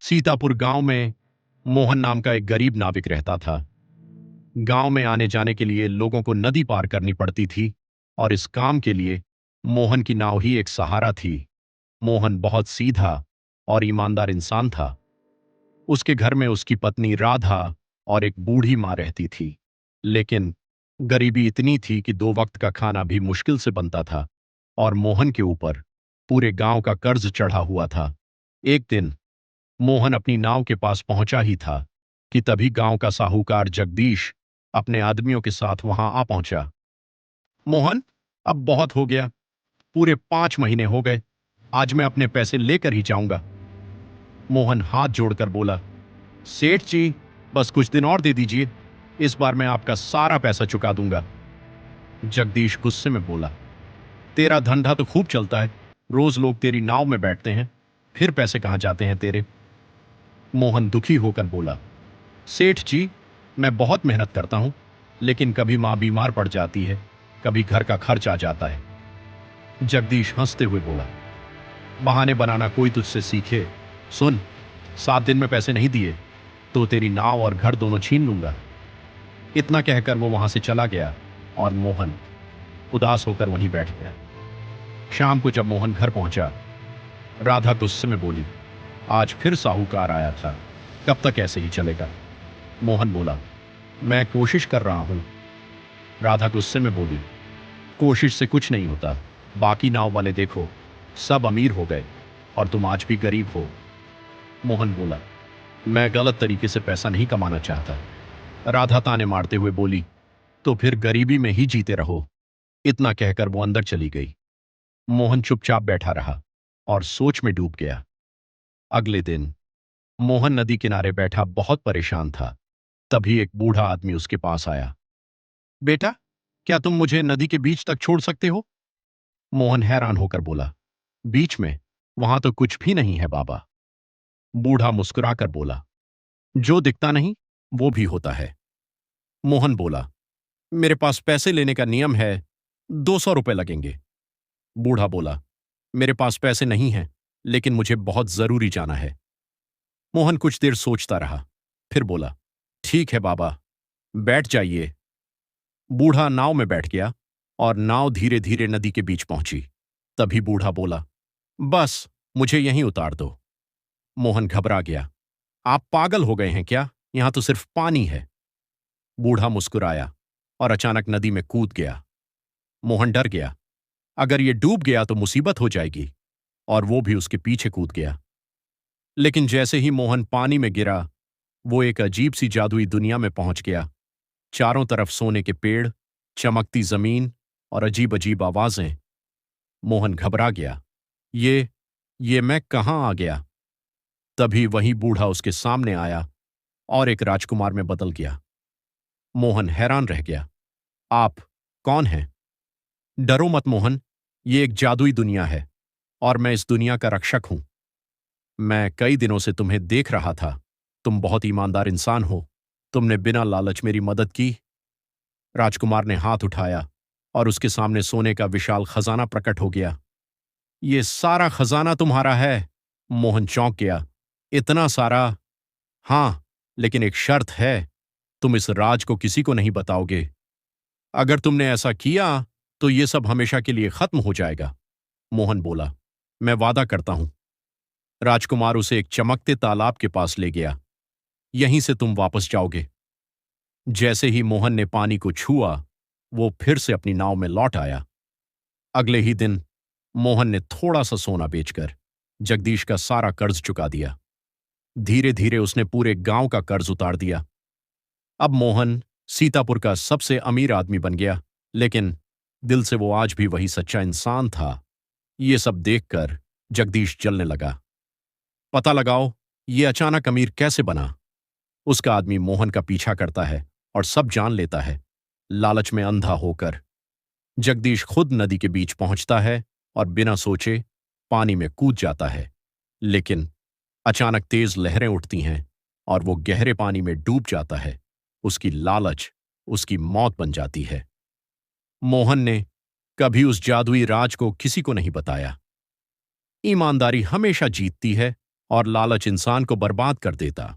सीतापुर गांव में मोहन नाम का एक गरीब नाविक रहता था। गांव में आने जाने के लिए लोगों को नदी पार करनी पड़ती थी और इस काम के लिए मोहन की नाव ही एक सहारा थी। मोहन बहुत सीधा और ईमानदार इंसान था। उसके घर में उसकी पत्नी राधा और एक बूढ़ी माँ रहती थी। लेकिन गरीबी इतनी थी कि दो वक्त का खाना भी मुश्किल से बनता था और मोहन के ऊपर पूरे गांव का कर्ज चढ़ा हुआ था। एक दिन मोहन अपनी नाव के पास पहुंचा ही था कि तभी गांव का साहूकार जगदीश अपने आदमियों के साथ वहां आ पहुंचा। मोहन, अब बहुत हो गया। पूरे 5 महीने हो गए। आज मैं अपने पैसे लेकर ही जाऊंगा। मोहन हाथ जोड़कर बोला, सेठ जी, बस कुछ दिन और दे दीजिए। इस बार मैं आपका सारा पैसा चुका दूंगा। जगदीश गुस्से में बोला, तेरा धंधा तो खूब चलता है। रोज लोग तेरी नाव में बैठते हैं, फिर पैसे कहां जाते हैं तेरे? मोहन दुखी होकर बोला, सेठ जी, मैं बहुत मेहनत करता हूं, लेकिन कभी मां बीमार पड़ जाती है, कभी घर का खर्च आ जाता है। जगदीश हंसते हुए बोला, बहाने बनाना कोई तुझसे सीखे। सुन, 7 दिन में पैसे नहीं दिए तो तेरी नाव और घर दोनों छीन लूंगा। इतना कहकर वो वहां से चला गया और मोहन उदास होकर वहीं बैठ गया। शाम को जब मोहन घर पहुंचा, राधा गुस्से में बोली, आज फिर साहूकार आया था, कब तक ऐसे ही चलेगा? मोहन बोला, मैं कोशिश कर रहा हूं। राधा गुस्से में बोली, कोशिश से कुछ नहीं होता। बाकी नाव वाले देखो, सब अमीर हो गए और तुम आज भी गरीब हो। मोहन बोला, मैं गलत तरीके से पैसा नहीं कमाना चाहता। राधा ताने मारते हुए बोली, तो फिर गरीबी में ही जीते रहो। इतना कहकर वो अंदर चली गई। मोहन चुपचाप बैठा रहा और सोच में डूब गया। अगले दिन मोहन नदी किनारे बैठा बहुत परेशान था। तभी एक बूढ़ा आदमी उसके पास आया। बेटा, क्या तुम मुझे नदी के बीच तक छोड़ सकते हो? मोहन हैरान होकर बोला, बीच में? वहां तो कुछ भी नहीं है बाबा। बूढ़ा मुस्कुराकर बोला, जो दिखता नहीं वो भी होता है। मोहन बोला, मेरे पास पैसे लेने का नियम है, 200 रुपए लगेंगे। बूढ़ा बोला, मेरे पास पैसे नहीं हैं, लेकिन मुझे बहुत जरूरी जाना है। मोहन कुछ देर सोचता रहा, फिर बोला, ठीक है बाबा, बैठ जाइए। बूढ़ा नाव में बैठ गया और नाव धीरे धीरे नदी के बीच पहुंची। तभी बूढ़ा बोला, बस मुझे यहीं उतार दो। मोहन घबरा गया, आप पागल हो गए हैं क्या? यहां तो सिर्फ पानी है। बूढ़ा मुस्कुराया और अचानक नदी में कूद गया। मोहन डर गया, अगर ये डूब गया तो मुसीबत हो जाएगी, और वो भी उसके पीछे कूद गया। लेकिन जैसे ही मोहन पानी में गिरा, वो एक अजीब सी जादुई दुनिया में पहुंच गया। चारों तरफ सोने के पेड़, चमकती जमीन और अजीब अजीब आवाजें। मोहन घबरा गया, ये मैं कहां आ गया? तभी वही बूढ़ा उसके सामने आया और एक राजकुमार में बदल गया। मोहन हैरान रह गया, आप कौन हैं? डरो मत मोहन, ये एक जादुई दुनिया है और मैं इस दुनिया का रक्षक हूं। मैं कई दिनों से तुम्हें देख रहा था। तुम बहुत ईमानदार इंसान हो। तुमने बिना लालच मेरी मदद की। राजकुमार ने हाथ उठाया और उसके सामने सोने का विशाल खजाना प्रकट हो गया। ये सारा खजाना तुम्हारा है? मोहन चौंक गया, इतना सारा? हां, लेकिन एक शर्त है, तुम इस राज को किसी को नहीं बताओगे। अगर तुमने ऐसा किया तो ये सब हमेशा के लिए खत्म हो जाएगा। मोहन बोला, मैं वादा करता हूं। राजकुमार उसे एक चमकते तालाब के पास ले गया। यहीं से तुम वापस जाओगे। जैसे ही मोहन ने पानी को छुआ, वो फिर से अपनी नाव में लौट आया। अगले ही दिन मोहन ने थोड़ा सा सोना बेचकर जगदीश का सारा कर्ज चुका दिया। धीरे धीरे उसने पूरे गांव का कर्ज उतार दिया। अब मोहन सीतापुर का सबसे अमीर आदमी बन गया, लेकिन दिल से वो आज भी वही सच्चा इंसान था। ये सब देखकर जगदीश जलने लगा। पता लगाओ, ये अचानक अमीर कैसे बना? उसका आदमी मोहन का पीछा करता है और सब जान लेता है, लालच में अंधा होकर। जगदीश खुद नदी के बीच पहुंचता है और बिना सोचे पानी में कूद जाता है। लेकिन अचानक तेज लहरें उठती हैं और वो गहरे पानी में डूब जाता है। उसकी लालच उसकी मौत बन जाती है। मोहन ने कभी उस जादुई राज को किसी को नहीं बताया। ईमानदारी हमेशा जीतती है और लालच इंसान को बर्बाद कर देता।